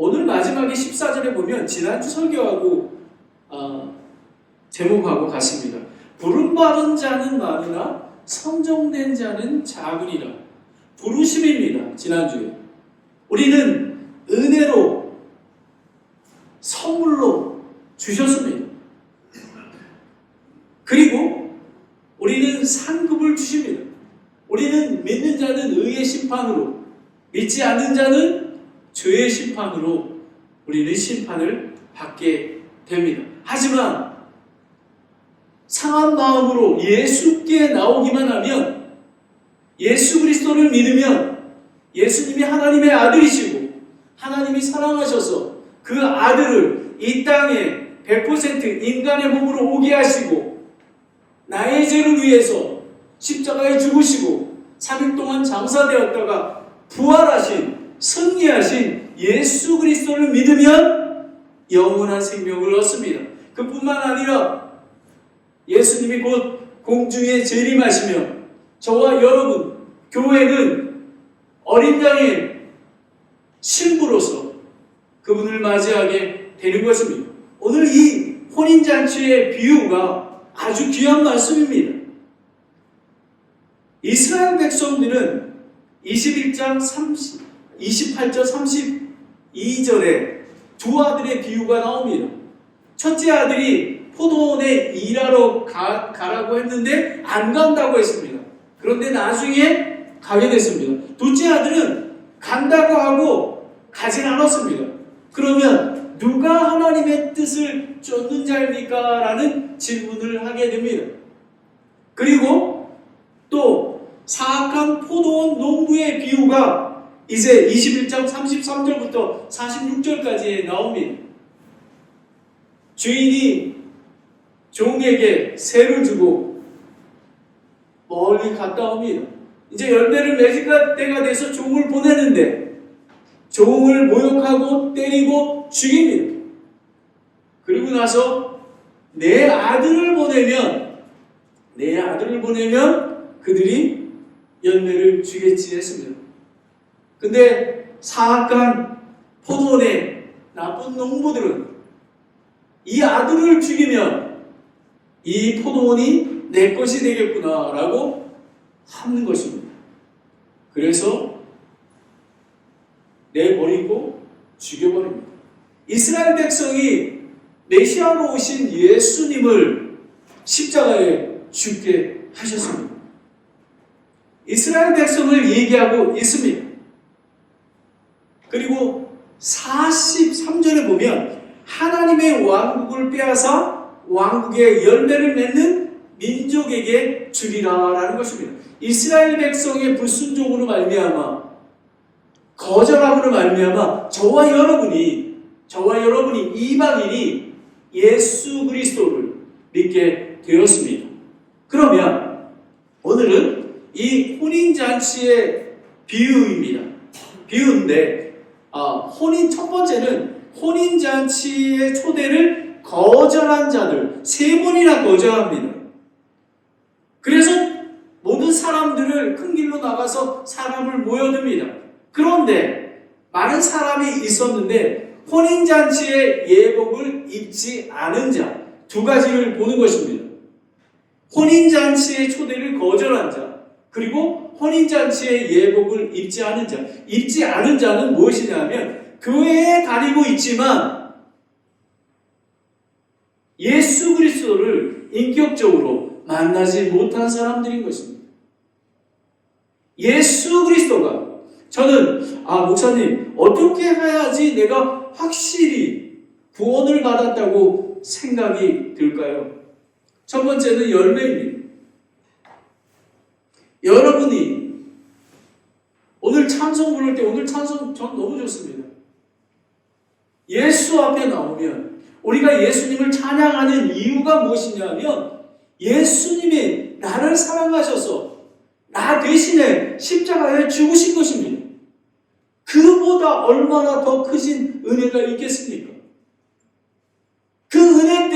오늘 마지막에 14절에 보면 지난주 설교하고 제목하고 같습니다. 부름받은 자는 많으나 선정된 자는 작으리라. 부르심입니다. 지난주에 우리는 은혜로 선물로 주셨습니다. 그리고 우리는 상급을 주십니다. 우리는 믿는 자는 의의 심판으로, 믿지 않는 자는 죄의 심판으로 우리는 심판을 받게 됩니다. 하지만 상한 마음으로 예수께 나오기만 하면, 예수 그리스도를 믿으면, 예수님이 하나님의 아들이시고 하나님이 사랑하셔서 그 아들을 이 땅에 100% 인간의 몸으로 오게 하시고 나의 죄를 위해서 십자가에 죽으시고 3일 동안 장사되었다가 부활하신, 승리하신 예수 그리스도를 믿으면 영원한 생명을 얻습니다. 그뿐만 아니라 예수님이 곧 공중에 재림하시며 저와 여러분, 교회는 어린 양의 신부로서 그분을 맞이하게 되는 것입니다. 오늘 이 혼인잔치의 비유가 아주 귀한 말씀입니다. 이스라엘 백성들은 21장 28절 32절에 두 아들의 비유가 나옵니다. 첫째 아들이 포도원에 일하러 가라고 했는데 안 간다고 했습니다. 그런데 나중에 가게 됐습니다. 둘째 아들은 간다고 하고 가진 않았습니다. 그러면 누가 하나님의 뜻을 쫓는 자입니까? 라는 질문을 하게 됩니다. 그리고 또 사악한 포도원 농부의 비유가 이제 21장 33절부터 46절까지 나옵니다. 주인이 종에게 새를 주고 멀리 갔다 옵니다. 이제 열매를 맺을 때가 돼서 종을 보내는데 종을 모욕하고 때리고 죽입니다. 그리고 나서 내 아들을 보내면 그들이 열매를 주겠지 했습니다. 근데 사악한 포도원의 나쁜 농부들은 이 아들을 죽이면 이 포도원이 내 것이 되겠구나 라고 하는 것입니다. 그래서 내버리고 죽여버립니다. 이스라엘 백성이 메시아로 오신 예수님을 십자가에 죽게 하셨습니다. 이스라엘 백성을 얘기하고 있습니다. 그리고 43절에 보면 하나님의 왕국을 빼앗아 왕국의 열매를 맺는 민족에게 주리라 라는 것입니다. 이스라엘 백성의 불순종으로 말미암아, 거절함으로 말미암아 저와 여러분이 이방인이 예수 그리스도를 믿게 되었습니다. 그러면 오늘은 이 혼인잔치의 비유입니다. 비유인데 첫 번째는 혼인잔치의 초대를 거절한 자들, 3번이나 거절합니다. 그래서 모든 사람들을 큰 길로 나가서 사람을 모여듭니다. 그런데 많은 사람이 있었는데 혼인잔치의 예복을 입지 않은 자, 두 가지를 보는 것입니다. 혼인잔치의 초대를 거절한 자, 그리고 혼인잔치의 예복을 입지 않은 자. 입지 않은 자는 무엇이냐면 교회에 다니고 있지만 예수 그리스도를 인격적으로 만나지 못한 사람들인 것입니다. 예수 그리스도가, 저는 목사님 어떻게 해야지 내가 확실히 구원을 받았다고 생각이 들까요? 첫 번째는 열매입니다. 여러분이 오늘 찬송 부를 때, 오늘 찬송 전 너무 좋습니다. 예수 앞에 나오면 우리가 예수님을 찬양하는 이유가 무엇이냐면 예수님이 나를 사랑하셔서 나 대신에 십자가에 죽으신 것입니다. 그보다 얼마나 더 크신 은혜가 있겠습니까? 그 은혜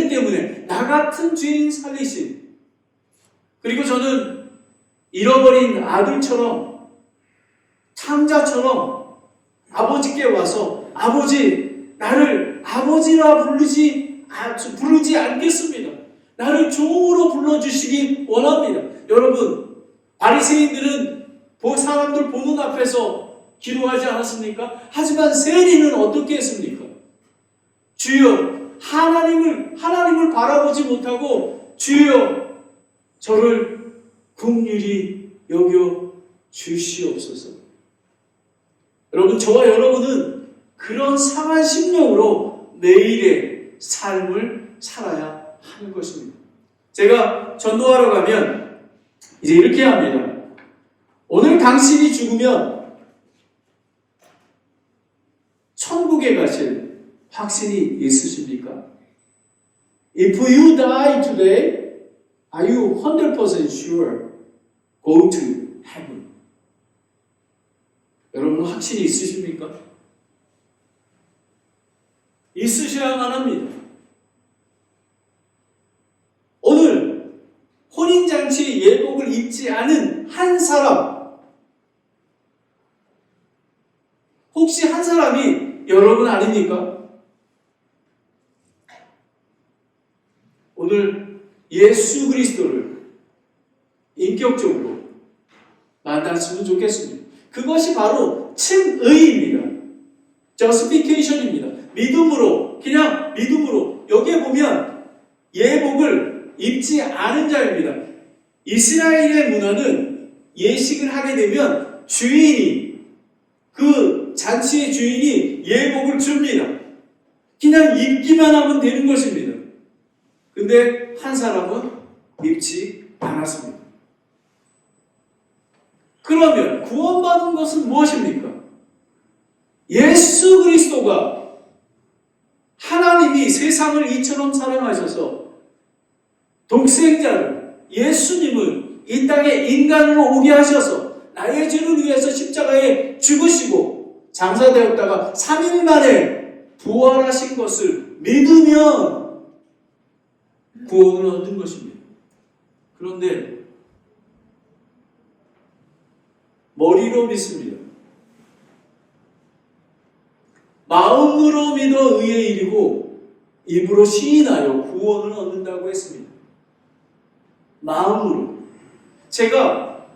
때문에 나 같은 죄인 살리신, 그리고 저는 잃어버린 아들처럼, 창자처럼 아버지께 와서 아버지, 나를 아버지라 부르지 않겠습니다. 나를 종으로 불러주시기 원합니다. 여러분, 바리새인들은 사람들 보는 앞에서 기도하지 않았습니까? 하지만 세리는 어떻게 했습니까? 주여, 하나님을 바라보지 못하고 주여, 저를 긍휼히 여겨 주시옵소서. 여러분, 저와 여러분은 그런 상한 심령으로 매일의 삶을 살아야 하는 것입니다. 제가 전도하러 가면 이제 이렇게 합니다. 오늘 당신이 죽으면 천국에 가실 확신이 있으십니까? If you die today, are you 100% sure go to heaven? 여러분 확신이 있으십니까? 있으셔야만 합니다. 오늘 혼인잔치 예복을 입지 않은 한 사람, 혹시 한 사람이 여러분 아닙니까? 오늘 예수 그리스도를 인격적으로 만났으면 좋겠습니다. 그것이 바로 칭의입니다. justification입니다. 믿음으로, 그냥 믿음으로. 여기에 보면 예복을 입지 않은 자입니다. 이스라엘의 문화는 예식을 하게 되면 주인이, 그 잔치의 주인이 예복을 줍니다. 그냥 입기만 하면 되는 것입니다. 근데 한 사람은 입지 않았습니다. 그러면 구원받은 것은 무엇입니까? 예수 그리스도가, 하나님이 세상을 이처럼 사랑하셔서 독생자를, 예수님을 이 땅에 인간으로 오게 하셔서 나의 죄를 위해서 십자가에 죽으시고 장사되었다가 3일 만에 부활하신 것을 믿으면 구원을 얻는 것입니다. 그런데 머리로 믿습니다. 마음으로 믿어 의의 일이고 입으로 시인하여 구원을 얻는다고 했습니다. 마음으로. 제가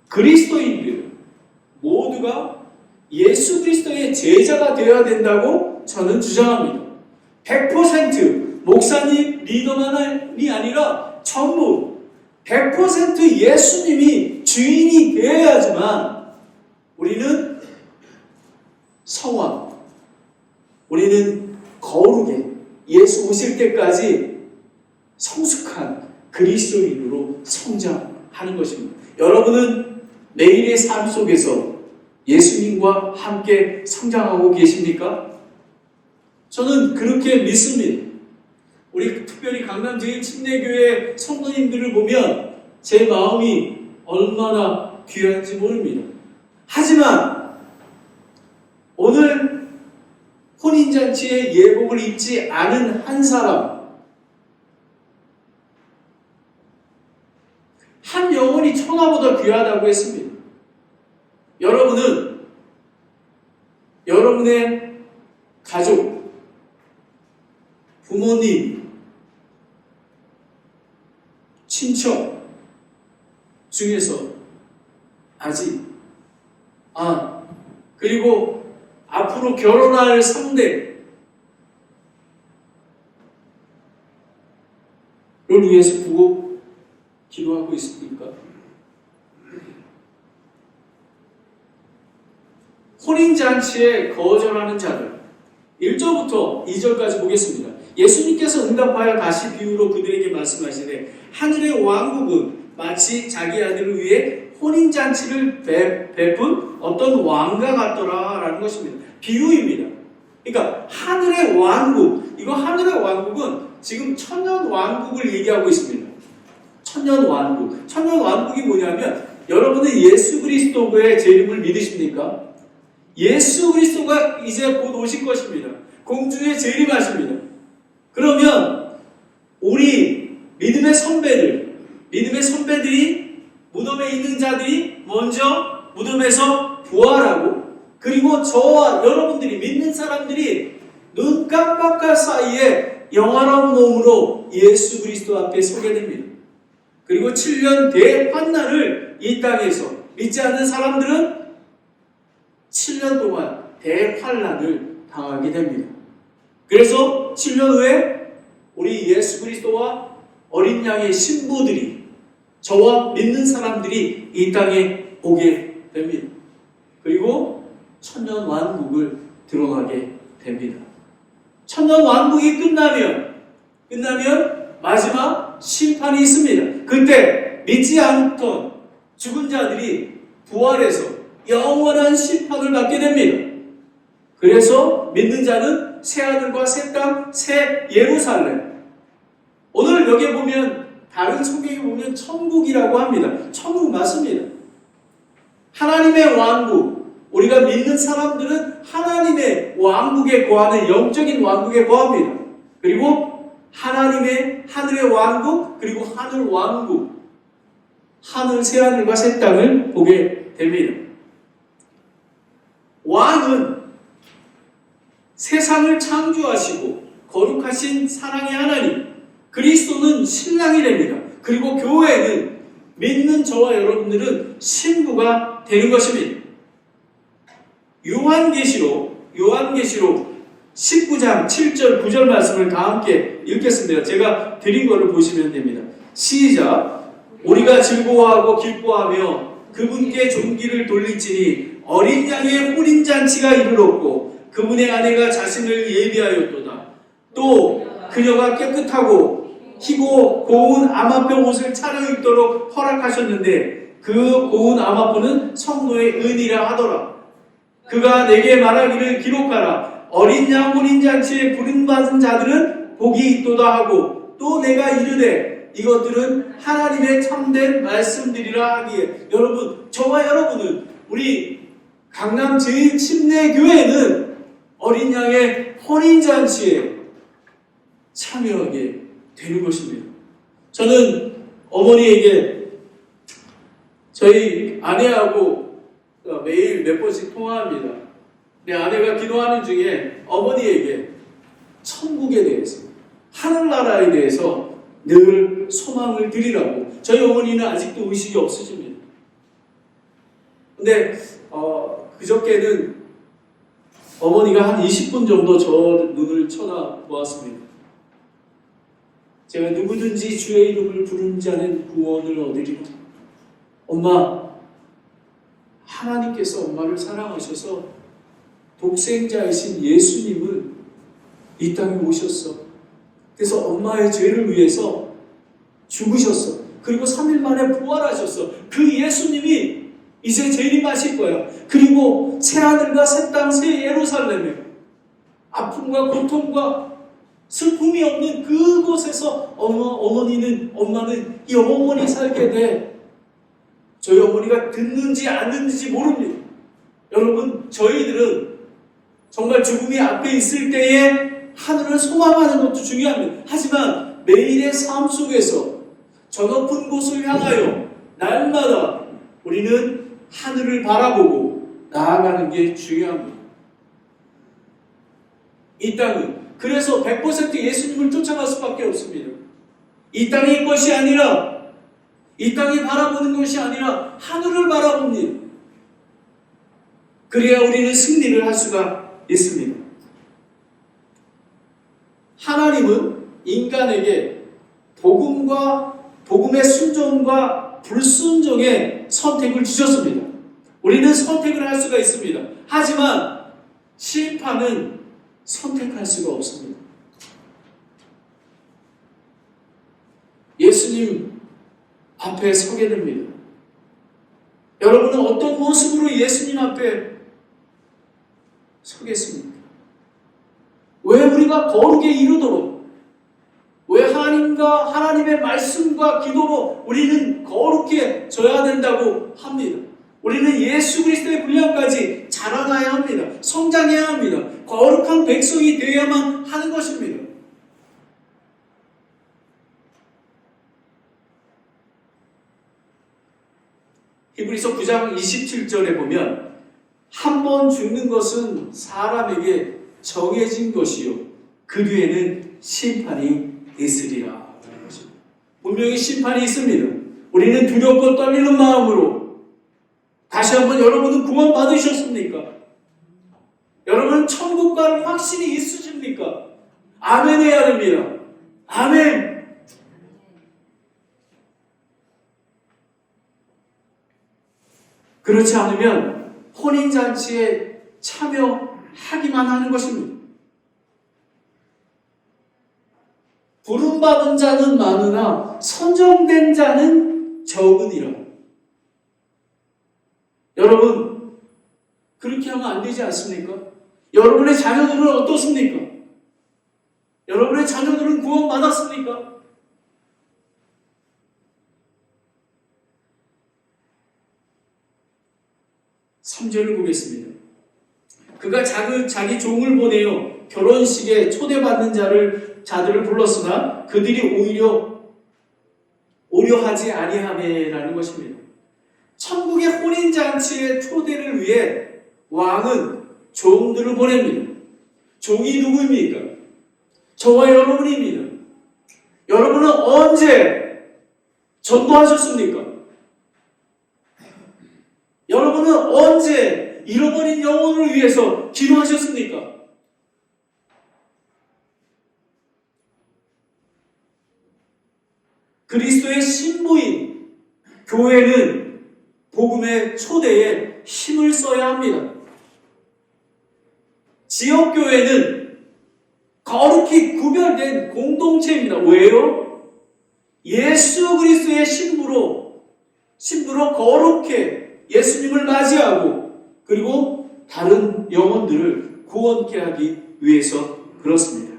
그리스도인들 모두가 예수 그리스도의 제자가 되어야 된다고 저는 주장합니다. 100% 목사님, 리더만이 아니라 전부 100% 예수님이 주인이 되어야지만 우리는 성화, 우리는 거룩에 예수 오실 때까지 성숙한 그리스도인으로 성장하는 것입니다. 여러분은 매일의 삶 속에서 예수님과 함께 성장하고 계십니까? 저는 그렇게 믿습니다. 우리 특별히 강남 제1침례교회 성도님들을 보면 제 마음이 얼마나 귀한지 모릅니다. 하지만 오늘 혼인잔치에 예복을 입지 않은 한 사람, 한 영혼이 천하보다 귀하다고 했습니다. 여러분은 여러분의 가족, 부모님, 친척 중에서 아직 그리고 앞으로 결혼할 상대를 위해서 두고 기도하고 있습니까? 혼인잔치에 거절하는 자들, 1절부터 2절까지 보겠습니다. 예수님께서 응답하여 다시 비유로 그들에게 말씀하시되 하늘의 왕국은 마치 자기 아들을 위해 혼인잔치를 베푼 어떤 왕과 같더라 라는 것입니다. 비유입니다. 그러니까 하늘의 왕국, 이거 하늘의 왕국은 지금 천년 왕국을 얘기하고 있습니다. 천년 왕국. 천년 왕국이 뭐냐면 여러분은 예수 그리스도의 제 이름을 믿으십니까? 예수 그리스도가 이제 곧 오실 것입니다. 공주의 재림하십니다. 그러면 우리 믿음의 선배들이 무덤에 있는 자들이 먼저 무덤에서 부활하고, 그리고 저와 여러분들이 믿는 사람들이 눈 깜빡할 사이에 영원한 몸으로 예수 그리스도 앞에 서게 됩니다. 그리고 7년 대환난을 이 땅에서, 믿지 않는 사람들은 7년 동안 대환난을 당하게 됩니다. 그래서 7년 후에 우리 예수 그리스도와 어린 양의 신부들이, 저와 믿는 사람들이 이 땅에 오게 됩니다. 그리고 천년 왕국을 들어가게 됩니다. 천년 왕국이 끝나면 마지막 심판이 있습니다. 그때 믿지 않던 죽은 자들이 부활해서 영원한 심판을 받게 됩니다. 그래서 믿는 자는 새 하늘과 새 땅, 새 예루살렘. 오늘 여기에 보면, 다른 성경에 보면 천국이라고 합니다. 천국 맞습니다. 하나님의 왕국. 우리가 믿는 사람들은 하나님의 왕국에 거하는 영적인 왕국에 거합니다. 그리고 하나님의 하늘의 왕국, 그리고 하늘 왕국, 하늘 새 하늘과 새 땅을 보게 됩니다. 왕은 세상을 창조하시고 거룩하신 사랑의 하나님, 그리스도는 신랑이 됩니다. 그리고 교회는, 믿는 저와 여러분들은 신부가 되는 것입니다. 요한계시록 19장 7절 9절 말씀을 다 함께 읽겠습니다. 제가 드린 것을 보시면 됩니다. 시작. 우리가 즐거워하고 기뻐하며 그분께 존귀를 돌릴지니 어린 양의 혼인잔치가 이르렀고 그분의 아내가 자신을 예비하였도다. 또 그녀가 깨끗하고 희고 고운 아마뼈 옷을 차려입도록 허락하셨는데 그 고운 아마뼈는 성도의 은이라 하더라. 그가 내게 말하기를 기록하라. 어린 양 혼인잔치에 부름받은 자들은 복이 있도다 하고, 또 내가 이르되 이것들은 하나님의 참된 말씀들이라 하기에. 여러분, 저와 여러분은, 우리 강남 제1침례교회는 어린 양의 혼인잔치에 참여하게 되는 것입니다. 저는 어머니에게, 저희 아내하고 매일 몇 번씩 통화합니다. 내 아내가 기도하는 중에 어머니에게 천국에 대해서, 하늘나라에 대해서 늘 소망을 드리라고. 저희 어머니는 아직도 의식이 없으십니다. 근데 그저께는 어머니가 한 20분 정도 저 눈을 쳐다보았습니다. 제가 누구든지 주의 이름을 부르는 자는 구원을 얻으리라. 엄마, 하나님께서 엄마를 사랑하셔서 독생자이신 예수님을 이 땅에 오셨어. 그래서 엄마의 죄를 위해서 죽으셨어. 그리고 3일 만에 부활하셨어. 그 예수님이 이제 재림하실 거야. 그리고 새 하늘과 새 땅, 새 예루살렘에 아픔과 고통과 슬픔이 없는 그곳에서 엄마는 영원히 살게 돼. 저희 어머니가 듣는지 안 듣는지 모릅니다. 여러분, 저희들은 정말 죽음이 앞에 있을 때에 하늘을 소망하는 것도 중요합니다. 하지만 매일의 삶 속에서 저 높은 곳을 향하여 날마다 우리는 하늘을 바라보고 나아가는 게 중요합니다. 이 땅은 그래서 100% 예수님을 쫓아갈 수밖에 없습니다. 이 땅의 것이 아니라, 이 땅이 바라보는 것이 아니라 하늘을 바라봅니다. 그래야 우리는 승리를 할 수가 있습니다. 하나님은 인간에게 복음의 순종과 불순종의 선택을 주셨습니다. 우리는 선택을 할 수가 있습니다. 하지만 심판은 선택할 수가 없습니다. 예수님 앞에 서게 됩니다. 여러분은 어떤 모습으로 예수님 앞에 서겠습니까? 왜 우리가 거룩에 이르도록, 왜 하나님의 말씀과 기도로 우리는 거룩해져야 된다고 합니다. 우리는 예수 그리스도의 분량까지 자라나야 합니다. 성장해야 합니다. 거룩한 백성이 되어야만 하는 것입니다. 히브리서 9장 27절에 보면 한 번 죽는 것은 사람에게 정해진 것이요 그 뒤에는 심판이 있으리라. 분명히 심판이 있습니다. 우리는 두렵고 떨리는 마음으로 다시 한번 여러분은 구원 받으셨습니까? 여러분은 천국 갈 확신이 있으십니까? 아멘 해야 됩니다. 아멘. 그렇지 않으면 혼인잔치에 참여하기만 하는 것입니다. 부름받은 자는 많으나 선정된 자는 적으니라. 여러분, 그렇게 하면 안 되지 않습니까? 여러분의 자녀들은 어떻습니까? 여러분의 자녀들은 구원받았습니까? 삼 절을 보겠습니다. 그가 자기 종을 보내어 결혼식에 초대받는 자들을 불렀으나 그들이 오려 하지 아니하매라는 것입니다. 천국의 혼인잔치의 초대를 위해 왕은 종들을 보냅니다. 종이 누구입니까? 저와 여러분입니다. 여러분은 언제 전도하셨습니까? 여러분은 언제 잃어버린 영혼을 위해서 기도하셨습니까? 그리스도의 신부인 교회는 복음의 초대에 힘을 써야 합니다. 지역교회는 거룩히 구별된 공동체입니다. 왜요? 예수 그리스도의 신부로 거룩해 예수님을 맞이하고 그리고 다른 영혼들을 구원케 하기 위해서 그렇습니다.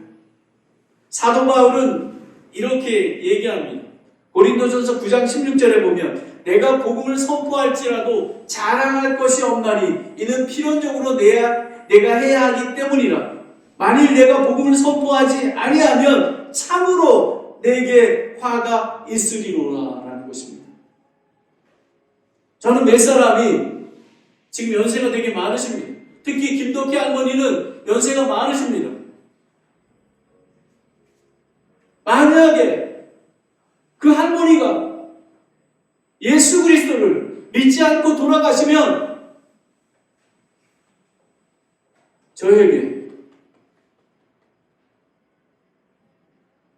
사도 바울은 이렇게 얘기합니다. 고린도전서 9장 16절에 보면 내가 복음을 선포할지라도 자랑할 것이 없나니 이는 필연적으로 내가 해야 하기 때문이라. 만일 내가 복음을 선포하지 아니하면 참으로 내게 화가 있으리로라 라는 것입니다. 저는 몇 사람이 지금 연세가 되게 많으십니다. 특히 김덕희 할머니는 연세가 많으십니다. 만약에 그 할머니가 예수 그리스도를 믿지 않고 돌아가시면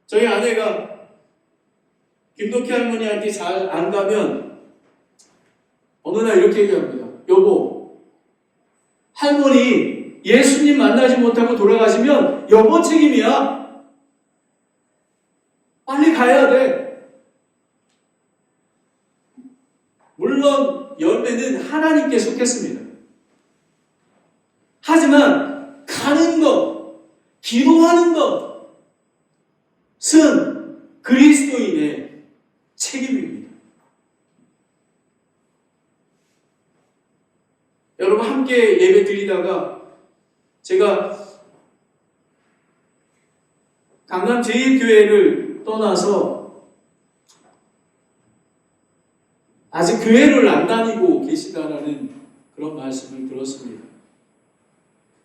저희 아내가 김덕희 할머니한테 잘 안 가면 어느 날 이렇게 얘기합니다. 여보, 할머니 예수님 만나지 못하고 돌아가시면 여보 책임이야. 빨리 가야 돼. 물론 열매는 하나님께 속했습니다. 하지만 가는 것, 기도하는 것은 그리스도인의 책임입니다. 여러분 함께 예배 드리다가 제가 강남 제1교회를 떠나서 아직 교회를 안 다니고 계시다라는 그런 말씀을 들었습니다.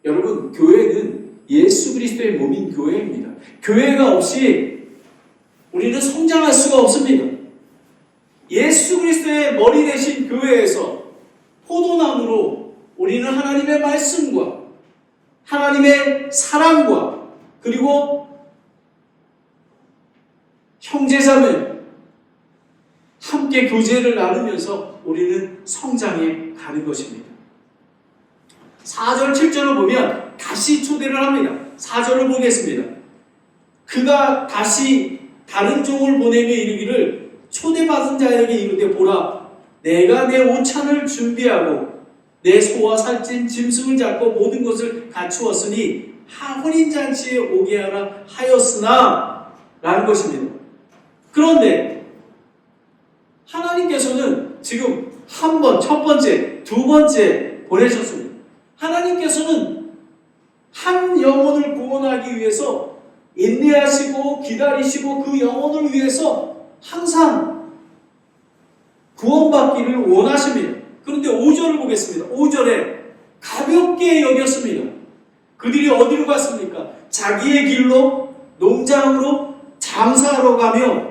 여러분, 교회는 예수 그리스도의 몸인 교회입니다. 교회가 없이 우리는 성장할 수가 없습니다. 예수 그리스도의 머리 대신 교회에서 포도나무로 우리는 하나님의 말씀과 하나님의 사랑과 그리고 형제자매 함께 교제를 나누면서 우리는 성장해 가는 것입니다. 4절 7절을 보면 다시 초대를 합니다. 4절을 보겠습니다. 그가 다시 다른 종을 보내며 이르기를 초대받은 자에게 이르되 보라 내가 내 오찬을 준비하고 내 소와 살찐 짐승을 잡고 모든 것을 갖추었으니 혼인잔치에 오게 하라 하였으나 라는 것입니다. 그런데 하나님께서는 지금 한 번, 첫 번째, 두 번째 보내셨습니다. 하나님께서는 한 영혼을 구원하기 위해서 인내하시고 기다리시고 그 영혼을 위해서 항상 구원받기를 원하십니다. 그런데 5절을 보겠습니다. 5절에 가볍게 여겼습니다. 그들이 어디로 갔습니까? 자기의 길로, 농장으로, 장사하러 가며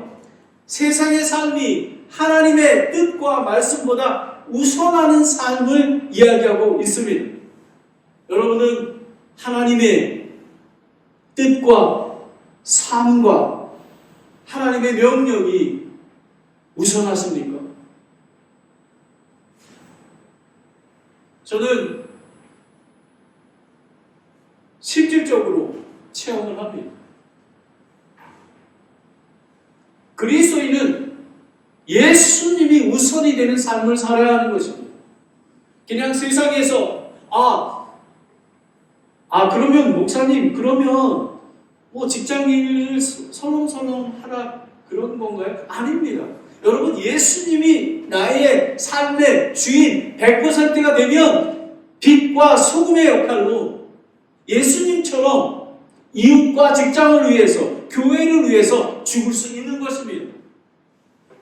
세상의 삶이 하나님의 뜻과 말씀보다 우선하는 삶을 이야기하고 있습니다. 여러분은 하나님의 뜻과 삶과 하나님의 명령이 우선하십니까? 저는 실질적으로 체험을 합니다. 그리스도인은 예수님이 우선이 되는 삶을 살아야 하는 것입니다. 그냥 세상에서 그러면 목사님 그러면 뭐 직장일 설렁설렁 하라 그런 건가요? 아닙니다. 여러분 예수님이 나의 삶의 주인 100%가 되면 빛과 소금의 역할로 예수님처럼 이웃과 직장을 위해서 교회를 위해서 죽을 수 있는 것입니다.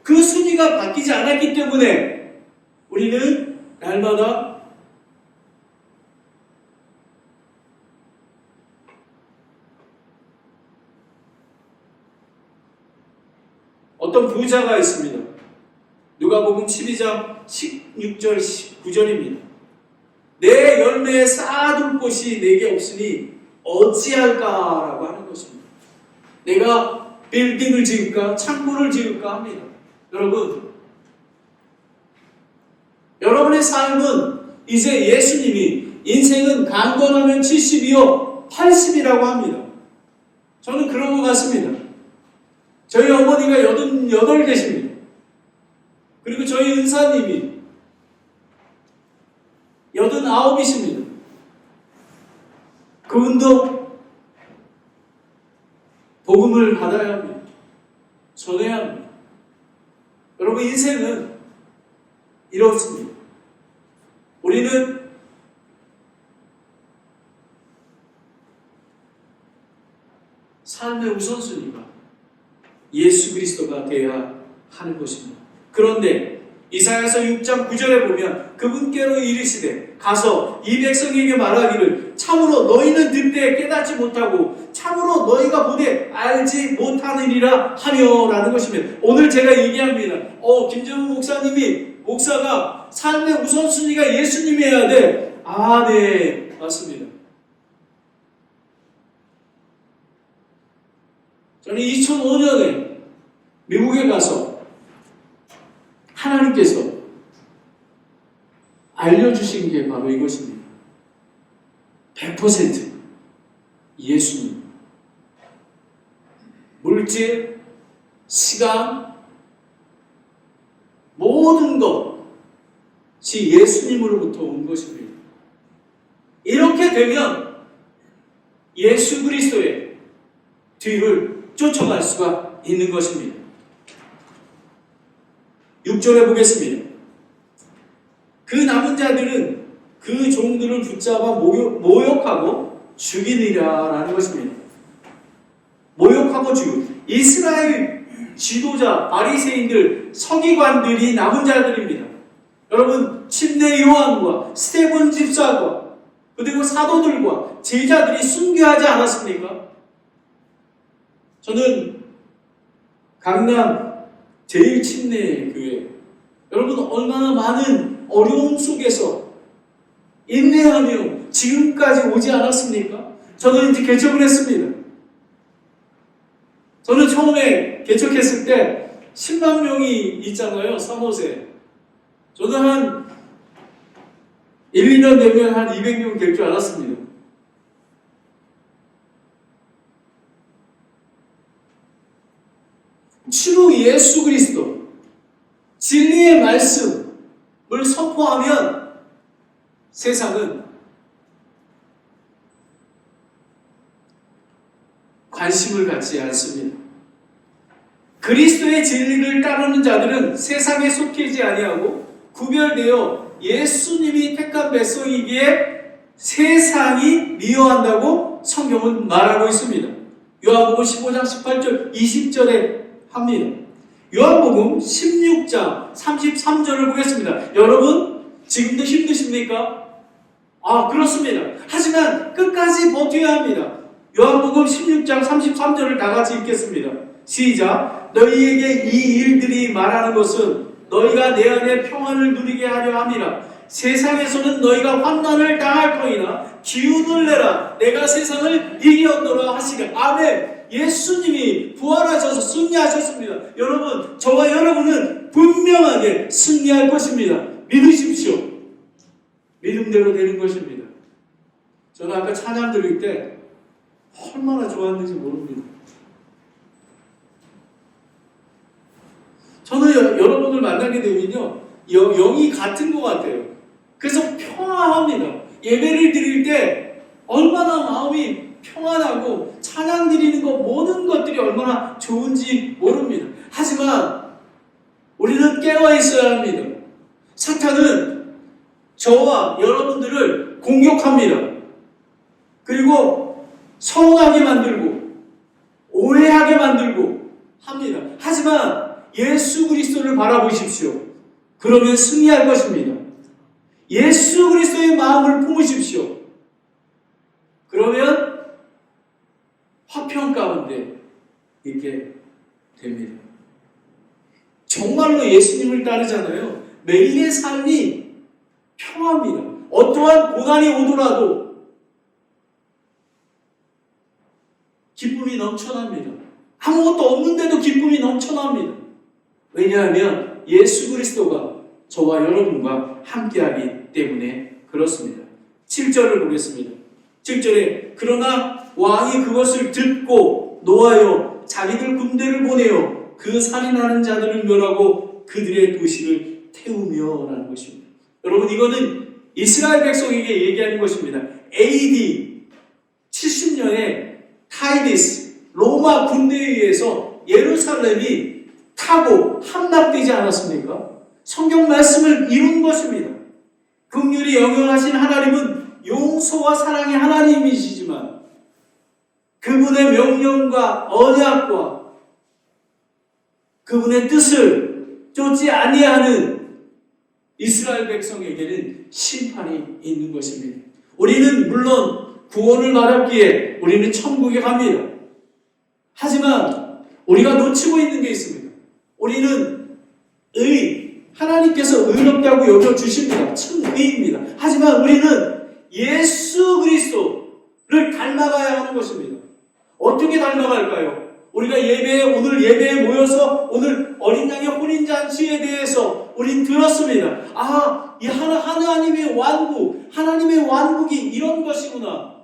그 순위가 바뀌지 않았기 때문에 우리는 날마다 어떤 부자가 있습니다. 누가복음 12장 16절 19절입니다. 내 열매에 쌓아둘 곳이 내게 없으니 어찌할까라고 하는 것입니다. 내가 빌딩을 지을까 창고를 지을까 합니다. 여러분, 여러분의 삶은 이제 예수님이 인생은 강건하면 70이요 80이라고 합니다. 저는 그런 것 같습니다. 저희 어머니가 88 계십니다. 그리고 저희 은사님이 89이십니다. 그분도 복음을 받아야 합니다. 전해야 합니다. 여러분 인생은 이렇습니다. 우리는 삶의 우선순위가 예수 그리스도가 되어야 하는 것입니다. 그런데 이사야서 6장 9절에 보면 그분께로 이르시되 가서 이 백성에게 말하기를 참으로 너희는 듣되 깨닫지 못하고 참으로 너희가 보되 알지 못하느니라 하며 라는 것입니다. 오늘 제가 얘기합니다. 김정은 목사가 삶의 우선순위가 예수님이어야 돼. 네, 맞습니다. 저는 2005년에 미국에 가서 하나님께서 알려주신 게 바로 이것입니다. 100% 예수님. 물질, 시간, 모든 것이 예수님으로부터 온 것입니다. 이렇게 되면 예수 그리스도의 뒤를 쫓아갈 수가 있는 것입니다. 6절에 보겠습니다. 그 남은 자들은 그 종들을 붙잡아 모욕하고 죽이느라 라는 것입니다. 모욕하고 죽이고 이스라엘 지도자 바리새인들 서기관들이 남은 자들입니다. 여러분 침례 요한과 스데본 집사과 그리고 사도들과 제자들이 순교하지 않았습니까? 저는 강남 제1침례교회 여러분 얼마나 많은 어려움 속에서 인내하며 지금까지 오지 않았습니까? 저는 이제 개척을 했습니다. 저는 처음에 개척했을 때 10만 명이 있잖아요. 산호세. 저는 한 1, 2년 되면 한 200명 될 줄 알았습니다. 주 예수 그리스도 진리의 말씀을 선포하면 세상은 관심을 갖지 않습니다. 그리스도의 진리를 따르는 자들은 세상에 속해지 아니하고 구별되어 예수님이 택한 백성이기에 세상이 미워한다고 성경은 말하고 있습니다. 요한복음 15장 18절 20절에 합니다. 요한복음 16장 33절을 보겠습니다. 여러분 지금도 힘드십니까? 그렇습니다. 하지만 끝까지 버텨야 합니다. 요한복음 16장 33절을 다 같이 읽겠습니다. 시작. 너희에게 이 일들이 말하는 것은 너희가 내 안에 평안을 누리게 하려 함이라. 세상에서는 너희가 환난을 당할 터이나 기운을 내라. 내가 세상을 이겼노라 하시라. 아멘. 예수님이 부활하셔서 승리하셨습니다. 여러분, 저와 여러분은 분명하게 승리할 것입니다. 믿으십시오. 믿음대로 되는 것입니다. 저는 아까 찬양 드릴 때 얼마나 좋았는지 모릅니다. 저는 여러분을 만나게 되면요, 영이 같은 것 같아요. 그래서 평안합니다. 예배를 드릴 때 얼마나 마음이 평안하고 찬양 드리는 것 모든 것들이 얼마나 좋은지 모릅니다. 하지만 우리는 깨어 있어야 합니다. 사탄은 저와 여러분들을 공격합니다. 그리고 서운하게 만들고 오해하게 만들고 합니다. 하지만 예수 그리스도를 바라보십시오. 그러면 승리할 것입니다. 예수 그리스도의 마음을 품으십시오. 그러면 화평 가운데 있게 됩니다. 정말로 예수님을 따르잖아요. 매일의 삶이 평화입니다. 어떠한 고난이 오더라도 기쁨이 넘쳐납니다. 아무것도 없는데도 기쁨이 넘쳐납니다. 왜냐하면 예수 그리스도가 저와 여러분과 함께하기 때문에 그렇습니다. 7절을 보겠습니다. 7절에 그러나 왕이 그것을 듣고 노하여 자기들 군대를 보내어 그 살인하는 자들을 멸하고 그들의 도시를 태우며 라는 것입니다. 여러분, 이거는 이스라엘 백성에게 얘기하는 것입니다. AD 70년에 타이디스 로마 군대에 의해서 예루살렘이 타고 함락되지 않았습니까? 성경 말씀을 이룬 것입니다. 긍휼이 영영하신 하나님은 용서와 사랑의 하나님이시지만 그분의 명령과 언약과 그분의 뜻을 쫓지 아니하는 이스라엘 백성에게는 심판이 있는 것입니다. 우리는 물론 구원을 받았기에 우리는 천국에 갑니다. 하지만 우리가 놓치고 있는 게 있습니다. 우리는 하나님께서 의롭다고 여겨주십니다. 천의입니다. 하지만 우리는 예수 그리스도를 닮아가야 하는 것입니다. 어떻게 닮아갈까요? 우리가 오늘 예배에 모여서 오늘 어린 양의 혼인잔치에 대해서 우린 들었습니다. 이 하나님의 완국, 하나님의 완국이 이런 것이구나.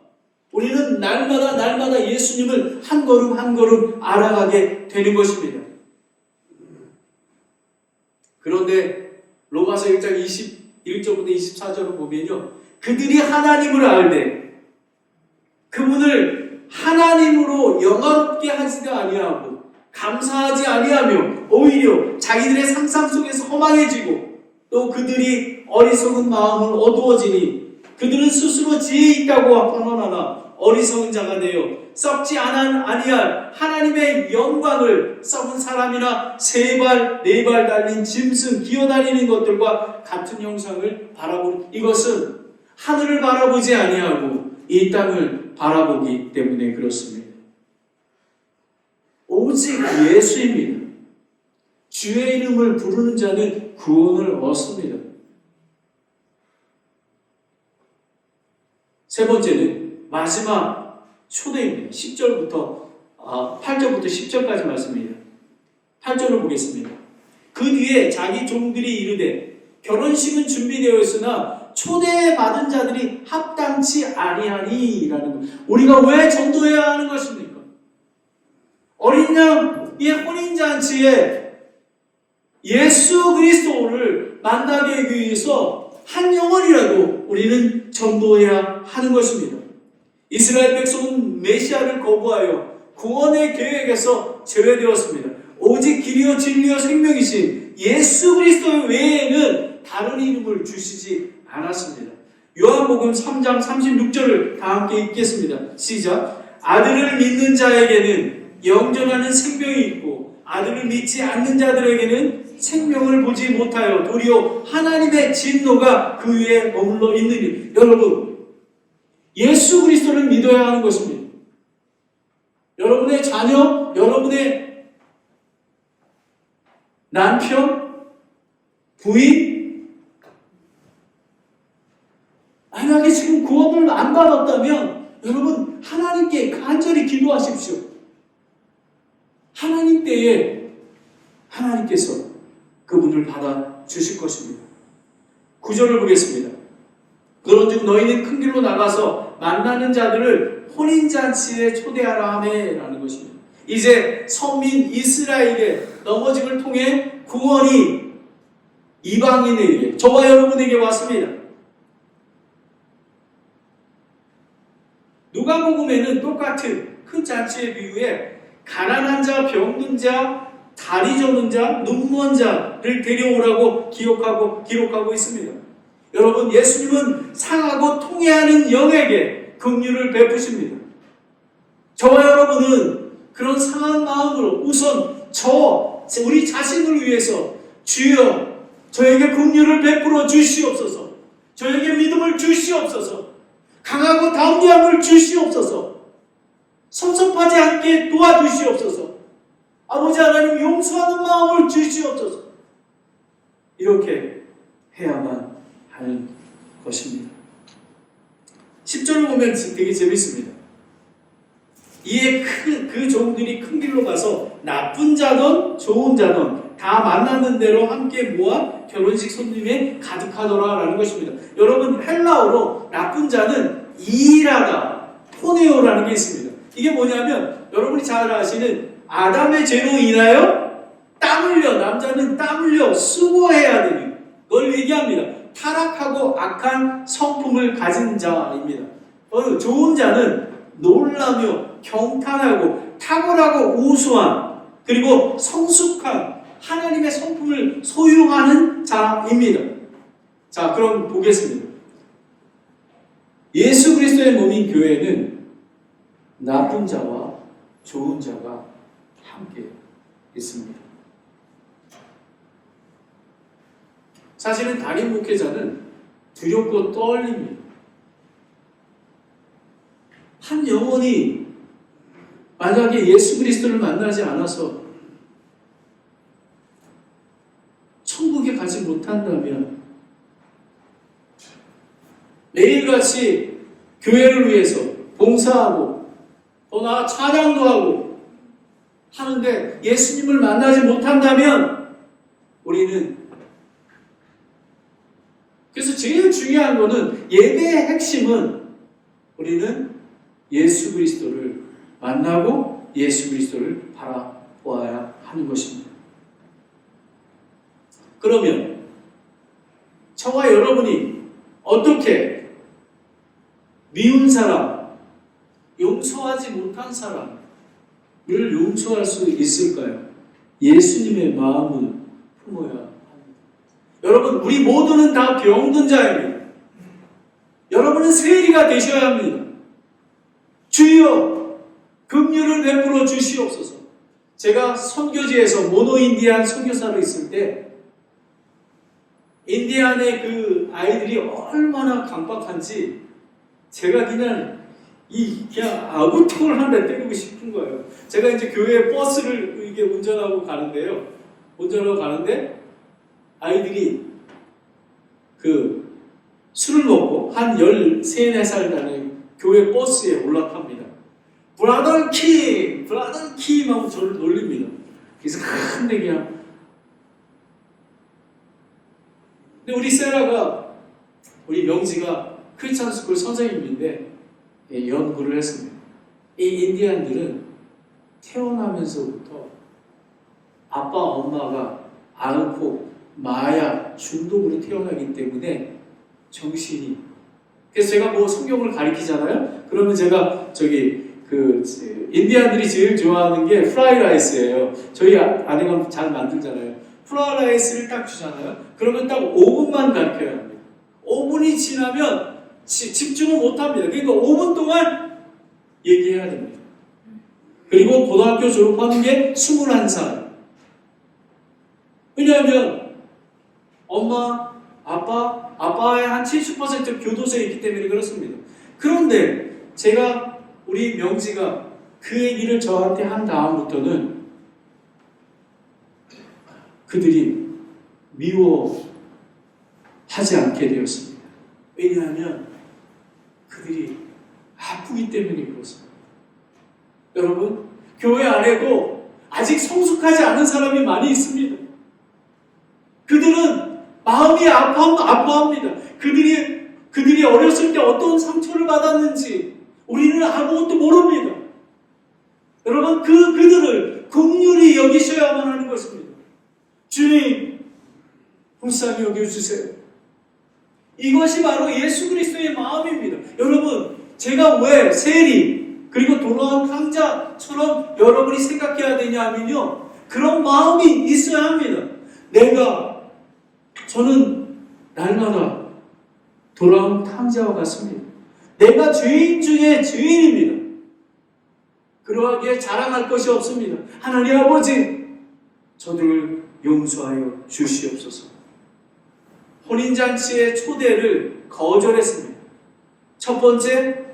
우리는 날마다 예수님을 한 걸음 한 걸음 알아가게 되는 것입니다. 그런데 로마서 1장 21절부터 24절을 보면요, 그들이 하나님을 알되 그분을 하나님으로 영화롭게 하지도 아니하고 감사하지 아니하며 오히려 자기들의 상상 속에서 허망해지고 또 그들이 어리석은 마음은 어두워지니 그들은 스스로 지혜 있다고 선언하나 어리석은 자가 되어 썩지 아니할 하나님의 영광을 썩은 사람이나 세 발, 네 발 달린 짐승 기어다니는 것들과 같은 형상을 바라보는, 이것은 하늘을 바라보지 아니하고 이 땅을 바라보기 때문에 그렇습니다. 오직 예수입니다. 주의 이름을 부르는 자는 구원을 얻습니다. 세 번째는 마지막 초대입니다. 10절부터 8절부터 10절까지 말씀입니다. 8절을 보겠습니다. 그 뒤에 자기 종들이 이르되 결혼식은 준비되어 있으나 초대받은 자들이 합당치 아니하니라는 것. 우리가 왜 전도해야 하는 것입니까? 어린 양의 혼인잔치에 예수 그리스도를 만나게 하기 위해서 한 영혼이라도 우리는 전도해야 하는 것입니다. 이스라엘 백성은 메시아를 거부하여 구원의 계획에서 제외되었습니다. 오직 길이요 진리요 생명이신 예수 그리스도 외에는 다른 이름을 주시지 않았습니다. 요한복음 3장 36절을 다 함께 읽겠습니다. 시작. 아들을 믿는 자에게는 영전하는 생명이 있고 아들을 믿지 않는 자들에게는 생명을 보지 못하여 도리어 하나님의 진노가 그 위에 머물러 있느니. 여러분, 예수 그리스도를 믿어야 하는 것입니다. 여러분의 자녀, 여러분의 남편, 부인, 만약에 지금 구원을 안 받았다면 여러분 하나님께 간절히 기도하십시오. 하나님 때에 하나님께서 그분을 받아 주실 것입니다. 9절을 보겠습니다. 그런즉 너희는 큰 길로 나가서 만나는 자들을 혼인잔치에 초대하라 하매 라는 것입니다. 이제 선민 이스라엘의 넘어짐을 통해 구원이 이방인에게, 저와 여러분에게 왔습니다. 누가복음에는 똑같은 큰 잔치의 비유에 가난한 자, 병든 자, 다리 저는 자, 눈먼 자를 데려오라고 기록하고 있습니다. 여러분, 예수님은 상하고 통해하는 영에게 긍휼을 베푸십니다. 저와 여러분은 그런 상한 마음으로 우선 우리 자신을 위해서 주여 저에게 긍휼을 베풀어 주시옵소서, 저에게 믿음을 주시옵소서, 강하고 담대함을 주시옵소서, 섭섭하지 않게 도와주시옵소서, 아버지 하나님 용서하는 마음을 주시옵소서, 이렇게 해야만 하는 것입니다. 10절을 보면 되게 재밌습니다. 이에 그 종들이 큰 길로 가서 나쁜 자든 좋은 자든 다 만나는 대로 함께 모아 결혼식 손님에 가득하더라 라는 것입니다. 여러분, 헬라어로 나쁜 자는 이라다, 포네오라는 게 있습니다. 이게 뭐냐면 여러분이 잘 아시는 아담의 죄로 인하여 땀 흘려, 남자는 땀 흘려 수고해야 되는 걸 얘기합니다. 타락하고 악한 성품을 가진 자입니다. 좋은 자는 놀라며 경탄하고 탁월하고 우수한, 그리고 성숙한 하나님의 성품을 소유하는 자입니다. 자, 그럼 보겠습니다. 예수 그리스도의 몸인 교회는 나쁜 자와 좋은 자가 함께 있습니다. 사실은 담임 목회자는 두렵고 떨립니다. 한 영혼이 만약에 예수 그리스도를 만나지 않아서 천국에 가지 못한다면 매일같이 교회를 위해서 봉사하고 더 나아 찬양도 하고 하는데 예수님을 만나지 못한다면 우리는, 그래서 제일 중요한 거는 예배의 핵심은 우리는 예수 그리스도를 만나고 예수 그리스도를 바라보아야 하는 것입니다. 그러면 저와 여러분이 어떻게 미운 사람, 용서하지 못한 사람을 용서할 수 있을까요? 예수님의 마음을 품어야 합니다. 여러분, 우리 모두는 다 병든 자입니다. 여러분은 세리가 되셔야 합니다. 주여 긍휼을 베풀어 주시옵소서. 제가 선교지에서 모노인디안 선교사로 있을 때 인디안의 그 아이들이 얼마나 강박한지 제가 그냥 아구통을 한 대 때리고 싶은 거예요. 제가 이제 교회 버스를 이게 운전하고 가는데 아이들이 그 술을 먹고 한 13, 14살 단에 교회 버스에 올라탑니다. 브라더 킴 하고 저를 놀립니다. 그래서 큰데 그냥. 근데 우리 세라가, 우리 명지가 크리스찬 스쿨 선생님인데 연구를 했습니다. 이 인디안들은 태어나면서부터 아빠 엄마가 알코올, 마약, 중독으로 태어나기 때문에 정신이, 그래서 제가 뭐 성경을 가리키잖아요. 그러면 제가 인디안들이 제일 좋아하는 게 프라이 라이스예요. 저희 아내가 잘 만들잖아요. 프라이 라이스를 딱 주잖아요. 그러면 딱 5분만 가르쳐야 합니다. 5분이 지나면 집중을 못합니다. 그러니까 5분 동안 얘기해야 됩니다. 그리고 고등학교 졸업하는 게 21살. 왜냐하면 엄마, 아빠의 한 70% 교도소에 있기 때문에 그렇습니다. 그런데 우리 명지가 그 얘기를 저한테 한 다음부터는 그들이 미워하지 않게 되었습니다. 왜냐하면 그들이 아프기 때문에 그렇습니다. 여러분, 교회 안에도 아직 성숙하지 않은 사람이 많이 있습니다. 그들은 마음이 아파합니다. 그들이 어렸을 때 어떤 상처를 받았는지 우리는 아무것도 모릅니다. 여러분, 그들을 긍휼히 여기셔야만 하는 것입니다. 주님, 불쌍히 여겨주세요. 이것이 바로 예수 그리스도의 마음입니다. 여러분, 제가 왜 세리 그리고 돌아온 탕자처럼 여러분이 생각해야 되냐 하면요, 그런 마음이 있어야 합니다. 저는 날마다 돌아온 탕자와 같습니다. 내가 죄인 중에 죄인입니다. 그러하기에 자랑할 것이 없습니다. 하나님 아버지, 저들을 용서하여 주시옵소서. 혼인잔치의 초대를 거절했습니다. 첫 번째,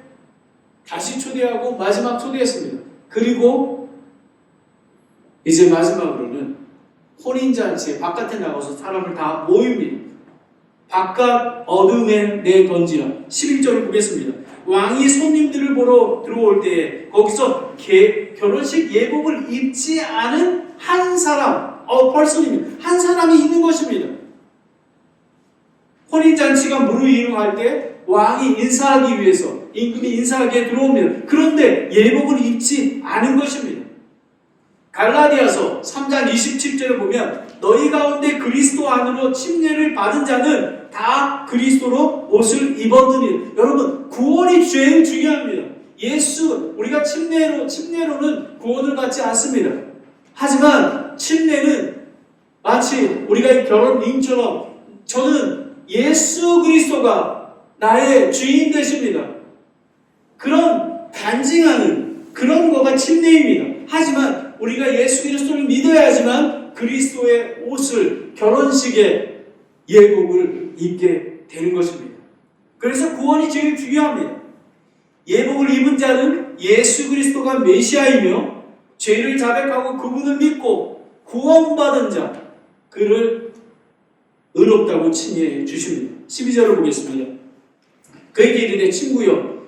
다시 초대하고 마지막 초대했습니다. 그리고 이제 마지막으로는 혼인잔치에 바깥에 나가서 사람을 다 모입니다. 바깥 어둠에 내던지라. 11절을 보겠습니다. 왕이 손님들을 보러 들어올 때에 거기서 결혼식 예복을 입지 않은 한 사람, 한 사람이 있는 것입니다. 혼인잔치가 무르익을 때 왕이 인사하기 위해서 임금이 인사하기에 들어옵니다. 그런데 예복을 입지 않은 것입니다. 갈라디아서 3장 27절을 보면 너희 가운데 그리스도 안으로 침례를 받은 자는 다 그리스도로 옷을 입었느니. 여러분, 구원이 제일 중요합니다. 우리가 침례로는 구원을 받지 않습니다. 하지만 침례는 마치 우리가 결혼 링처럼 저는 예수 그리스도가 나의 주인 되십니다. 그런 간증하는 그런 거가 침례입니다. 하지만 우리가 예수 그리스도를 믿어야지만 그리스도의 옷을 결혼식에 예복을 입게 되는 것입니다. 그래서 구원이 제일 중요합니다. 예복을 입은 자는 예수 그리스도가 메시아이며 죄를 자백하고 그분을 믿고 구원받은 자, 그를 의롭다고 칭해 주십니다. 12절을 보겠습니다. 그에게 이르되 친구여,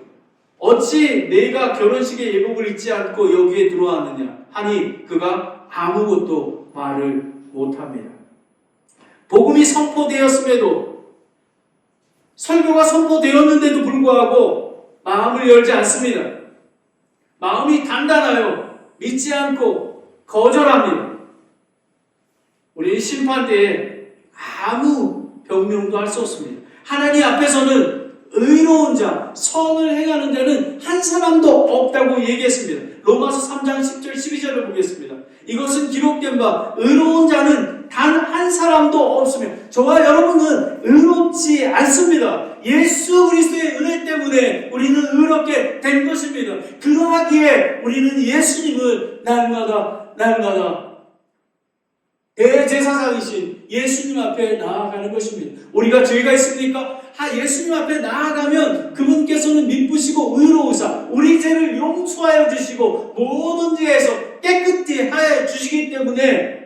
어찌 내가 결혼식에 예복을 입지 않고 여기에 들어왔느냐 하니 그가 아무것도 말을 못합니다. 복음이 선포되었음에도, 설교가 선포되었는데도 불구하고 마음을 열지 않습니다. 마음이 단단하여 믿지 않고 거절합니다. 우리 심판대에 아무 변명도 할 수 없습니다. 하나님 앞에서는 의로운 자, 선을 행하는 자는 한 사람도 없다고 얘기했습니다. 로마서 3장 10절 12절을 보겠습니다. 이것은 기록된 바 의로운 자는 단 한 사람도 없으며 저와 여러분은 의롭지 않습니다. 예수 그리스도의 은혜 때문에 우리는 의롭게 된 것입니다. 그러하기에 우리는 예수님을 날마다 대제사장이신 예수님 앞에 나아가는 것입니다. 우리가 죄가 있습니까? 예수님 앞에 나아가면 그분께서는 미쁘시고 의로우사 우리 죄를 용서하여 주시고 모든 죄에서 깨끗이 하여 주시기 때문에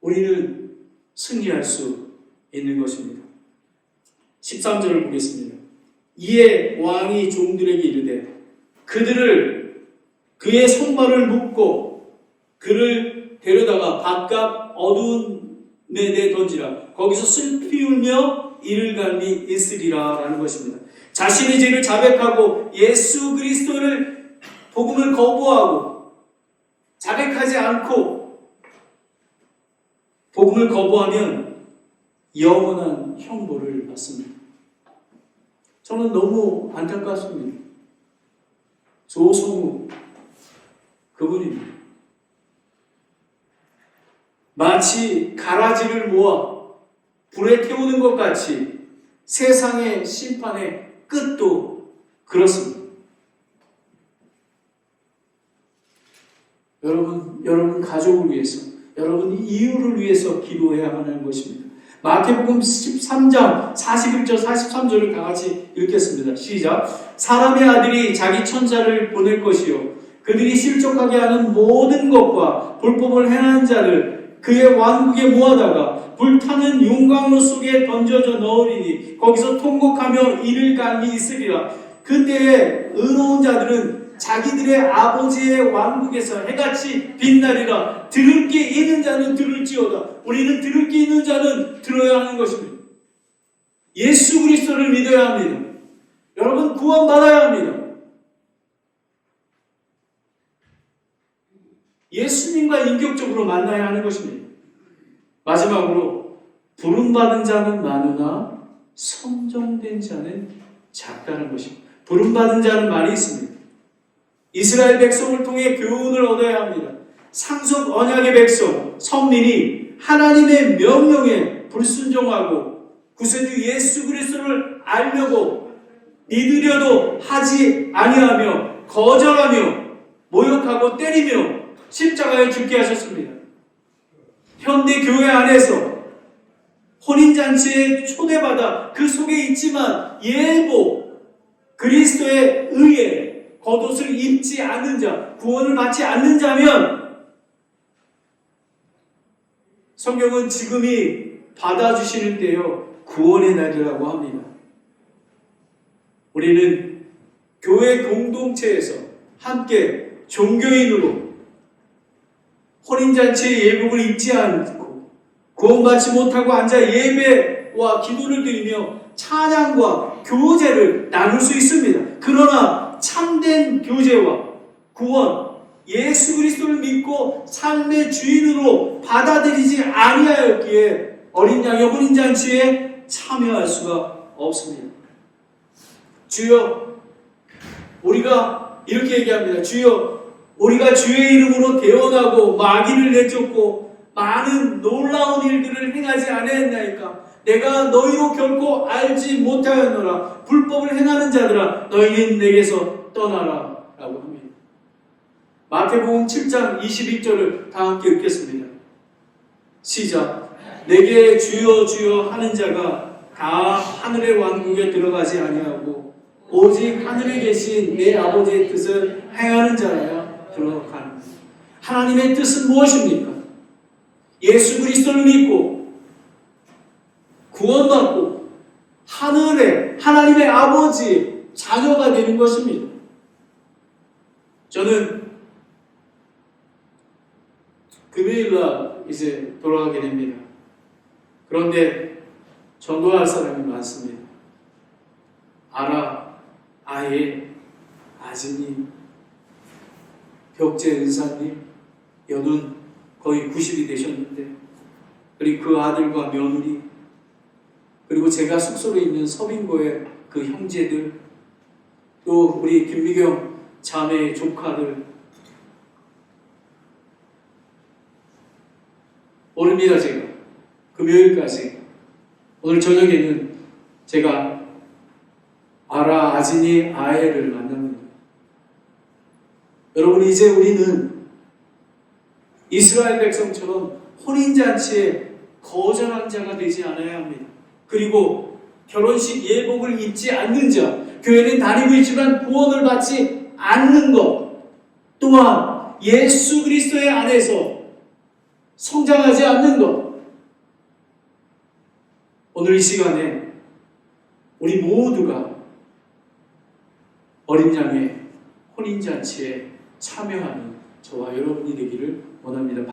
우리는 승리할 수 있는 것입니다. 13절을 보겠습니다. 이에 왕이 종들에게 이르되 그의 손발을 묶고 그를 데려다가 바깥 어두운 내 던지라. 거기서 슬피 울며 이를 갈미 있으리라 라는 것입니다. 자신의 죄를 자백하고 예수 그리스도를 복음을 거부하고 자백하지 않고 복음을 거부하면 영원한 형벌을 받습니다. 저는 너무 안타깝습니다. 조성우 그분입니다. 마치 가라지를 모아 불에 태우는 것 같이 세상의 심판의 끝도 그렇습니다. 여러분 가족을 위해서, 여러분 이유를 위해서 기도해야 하는 것입니다. 마태복음 13장 41절 43절을 다 같이 읽겠습니다. 시작. 사람의 아들이 자기 천사를 보낼 것이요 그들이 실족하게 하는 모든 것과 불법을 행하는 자를 그의 왕국에 모아다가 불타는 용광로 속에 던져져 넣으리니 거기서 통곡하며 이를 갈미 있으리라. 그때에 의로운 자들은 자기들의 아버지의 왕국에서 해같이 빛나리라. 들을 게 있는 자는 들을지어다. 우리는 들을 게 있는 자는 들어야 하는 것입니다. 예수 그리스도를 믿어야 합니다. 여러분 구원받아야 합니다. 예수님과 인격적으로 만나야 하는 것입니다. 마지막으로 부름받은 자는 많으나 선정된 자는 작다는 것입니다. 부름받은 자는 많이 있습니다. 이스라엘 백성을 통해 교훈을 얻어야 합니다. 상속 언약의 백성, 선민이 하나님의 명령에 불순종하고 구세주 예수 그리스도를 알려고 믿으려도 하지 아니하며 거절하며 모욕하고 때리며 십자가에 죽게 하셨습니다. 현대 교회 안에서 혼인잔치에 초대받아 그 속에 있지만 예복 그리스도의 의에 겉옷을 입지 않는 자, 구원을 받지 않는 자면 성경은 지금이 받아주시는 때요 구원의 날이라고 합니다. 우리는 교회 공동체에서 함께 종교인으로 혼인잔치의 예복을 입지 않고 구원받지 못하고 앉아 예배와 기도를 드리며 찬양과 교제를 나눌 수 있습니다. 그러나 참된 교제와 구원, 예수 그리스도를 믿고 삶의 주인으로 받아들이지 아니하였기에 어린 양의 혼인잔치에 참여할 수가 없습니다. 주여, 우리가 이렇게 얘기합니다. 주여, 우리가 주의 이름으로 대언하고 마귀를 내쫓고 많은 놀라운 일들을 행하지 아니했나이까? 내가 너희로 결코 알지 못하였노라. 불법을 행하는 자들아 너희는 내게서 떠나라 라고 합니다. 마태복음 7장 22절을 다 함께 읽겠습니다. 시작. 내게 주여 주여 하는 자가 다 하늘의 왕국에 들어가지 아니하고 오직 하늘에 계신 내 아버지의 뜻을 행하는 자라야 들어가는. 하나님의 뜻은 무엇입니까? 예수 그리스도를 믿고 구원받고 하늘에 하나님의 아버지의 자녀가 되는 것입니다. 저는 금요일날 이제 돌아가게 됩니다. 그런데 전도할 사람이 많습니다. 아예, 아즈님, 벽재 은사님, 여든 거의 90이 되셨는데, 그리고 그 아들과 며느리, 그리고 제가 숙소에 있는 서빙고의 그 형제들, 또 우리 김미경 자매의 조카들, 모릅니다. 제가 금요일까지 오늘 저녁에는 제가 아진이 아예를 만납니다. 여러분, 이제 우리는 이스라엘 백성처럼 혼인잔치에 거절한 자가 되지 않아야 합니다. 그리고 결혼식 예복을 입지 않는 자, 교회는 다니고 있지만 구원을 받지 않는 것, 또한 예수 그리스도의 안에서 성장하지 않는 것. 오늘 이 시간에 우리 모두가 어린 양의 혼인잔치에 참여하는 저와 여러분이 되기를 원합니다.